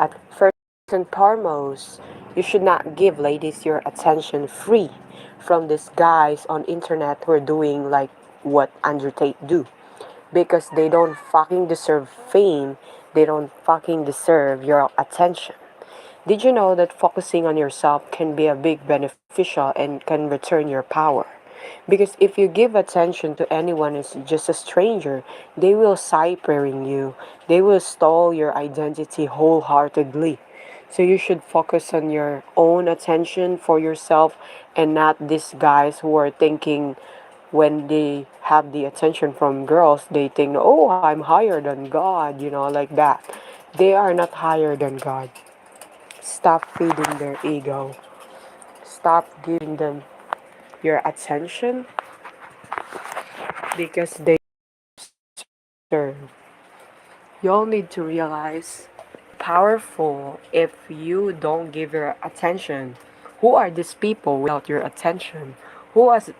that, first and foremost, you should not give ladies your attention free from these guys on internet who are doing like what Andrew Tate do, because they don't fucking deserve fame. They don't fucking deserve your attention. Did you know that focusing on yourself can be a big beneficial and can return your power? Because if you give attention to anyone as just a stranger, they will cypering you. They will stole your identity wholeheartedly. So you should focus on your own attention for yourself and not these guys who are thinking when they have the attention from girls, they think, oh, I'm higher than God, like that. They are not higher than God. Stop feeding their ego. Stop giving them your attention because they serve. You'll need to realize powerful if you don't give your attention. Who are these people without your attention? Who is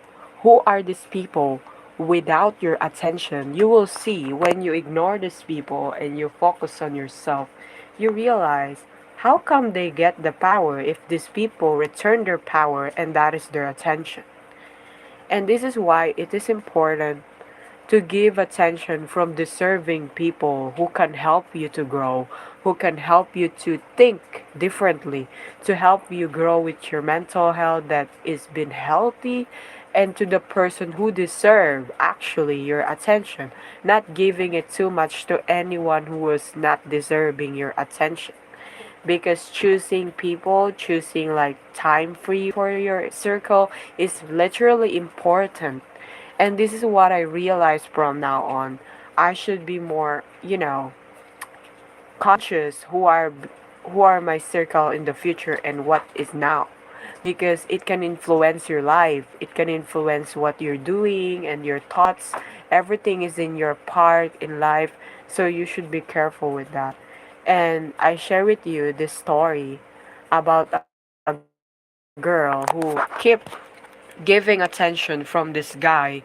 who are these people without your attention? You will see when you ignore these people and you focus on yourself, you realize how come they get the power if these people return their power and that is their attention. And this is why it is important to give attention from deserving people who can help you to grow, who can help you to think differently, to help you grow with your mental health that is been healthy, and to the person who deserve actually your attention, not giving it too much to anyone who is not deserving your attention. Because choosing people, choosing like time free for your circle is literally important. And this is what I realized from now on. I should be more, conscious who are my circle in the future and what is now, because it can influence your life, it can influence what you're doing and your thoughts. Everything is in your part in life, so you should be careful with that. And I share with you this story about a girl who kept giving attention from this guy,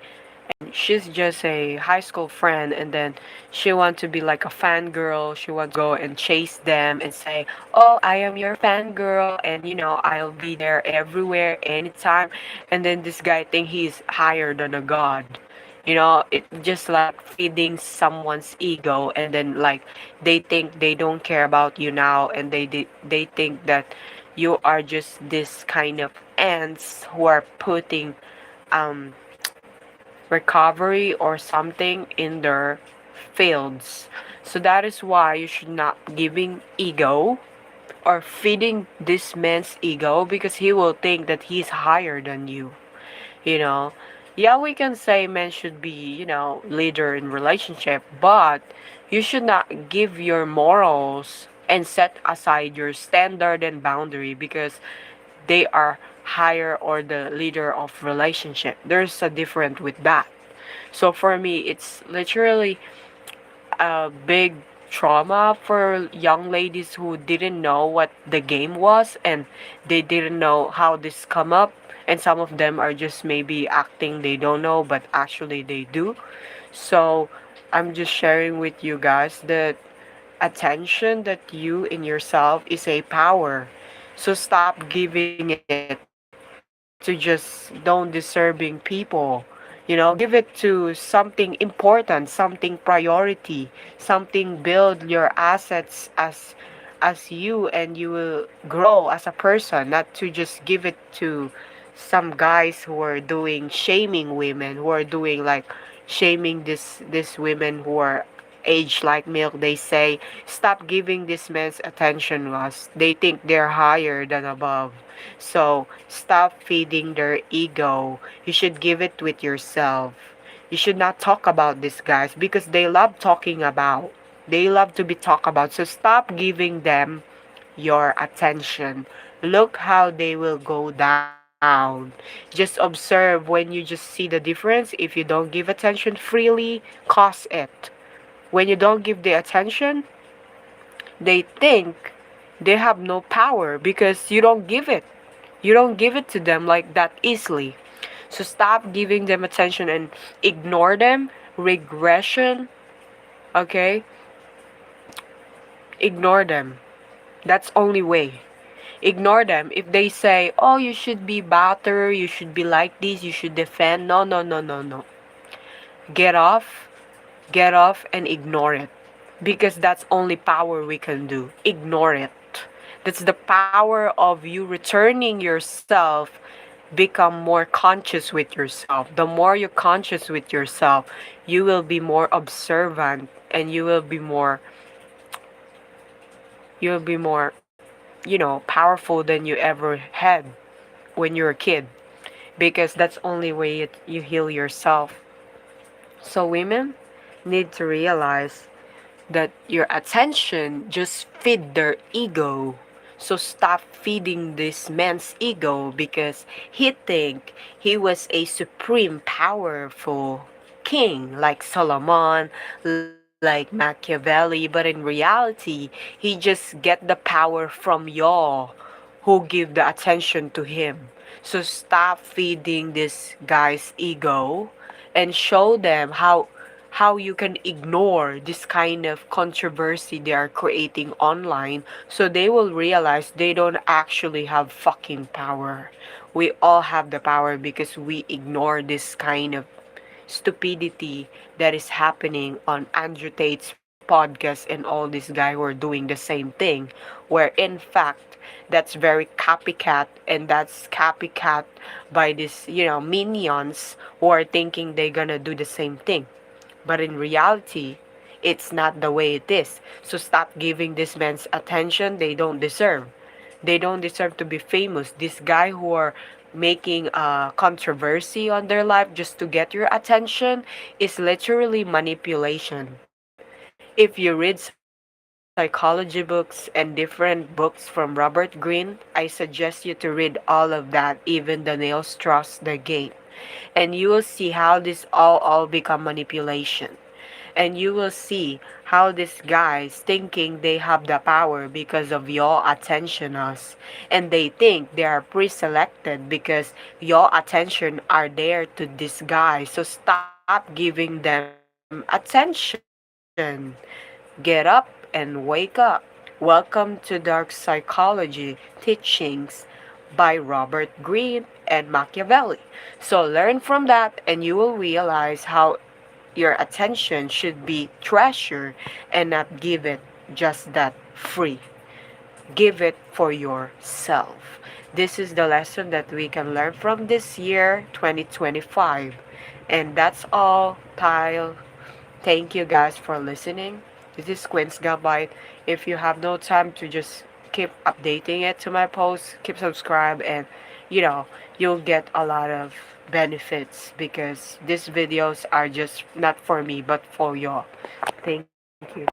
and she's just a high school friend, and then she wants to be like a fangirl. She wants to go and chase them and say, oh, I am your fangirl, and I'll be there everywhere anytime. And then this guy think he's higher than a god. It just like feeding someone's ego, and then like they think they don't care about you now, and they think that you are just this kind of ants who are putting um recovery or something in their fields. So that is why you should not giving ego or feeding this man's ego, because he will think that he's higher than you. you know yeah, we can say men should be, leader in relationship, but you should not give your morals and set aside your standard and boundary because they are higher or the leader of relationship. There's a difference with that. So for me, it's literally a big trauma for young ladies who didn't know what the game was, and they didn't know how this come up, and some of them are just maybe acting they don't know but actually they do. So I'm just sharing with you guys that attention that you in yourself is a power. So stop giving it to just don't deserving people. Give it to something important, something priority, something build your assets as you, and you will grow as a person, not to just give it to some guys who are doing shaming women, who are doing like shaming this women who are aged like milk. They say stop giving these men attention, us they think they're higher than above. So stop feeding their ego. You should give it with yourself. You should not talk about these guys because they love talking about. They love to be talked about. So stop giving them your attention. Look how they will go down. Just observe when you just see the difference. If you don't give attention freely, cause it. When you don't give the attention, they think they have no power because you don't give it. You don't give it to them like that easily. So stop giving them attention and ignore them. Regression, okay? Ignore them. That's only way. Ignore them. If they say, oh, you should be better, you should be like this, you should defend. No, no, no, no, no. Get off, get off and ignore it. Because that's only power we can do. Ignore it. That's the power of you returning yourself, become more conscious with yourself. The more you're conscious with yourself, you will be more observant and you will be more powerful than you ever had when you're a kid, because that's only way you heal yourself. So women need to realize that your attention just feed their ego. So stop feeding this man's ego because he think he was a supreme powerful king like Solomon, like Machiavelli, but in reality, he just get the power from y'all who give the attention to him. So stop feeding this guy's ego and show them how you can ignore this kind of controversy they are creating online, so they will realize they don't actually have fucking power. We all have the power because we ignore this kind of stupidity that is happening on Andrew Tate's podcast and all these guys who are doing the same thing, where in fact that's very copycat, and that's copycat by these minions who are thinking they're gonna do the same thing, but in reality it's not the way it is. So stop giving this man's attention they don't deserve. They don't deserve to be famous. This guy who are making a controversy on their life just to get your attention is literally manipulation. If you read psychology books and different books from Robert Greene, I suggest you to read all of that, even the nails trust the game. And you will see how this all become manipulation. And you will see how these guys thinking they have the power because of your attention us, and they think they are pre-selected because your attention are there to this guy. So stop giving them attention. Get up and wake up. Welcome to Dark Psychology Teachings by Robert Greene and Machiavelli. So learn from that and you will realize how your attention should be treasured and not give it just that free. Give it for yourself. This is the lesson that we can learn from this year 2025. And that's all, Tile. Thank you guys for listening. This is Quince Gabite. If you have no time to just keep updating it to my posts, keep subscribe, and you know you'll get a lot of benefits because these videos are just not for me but for y'all. Thank you.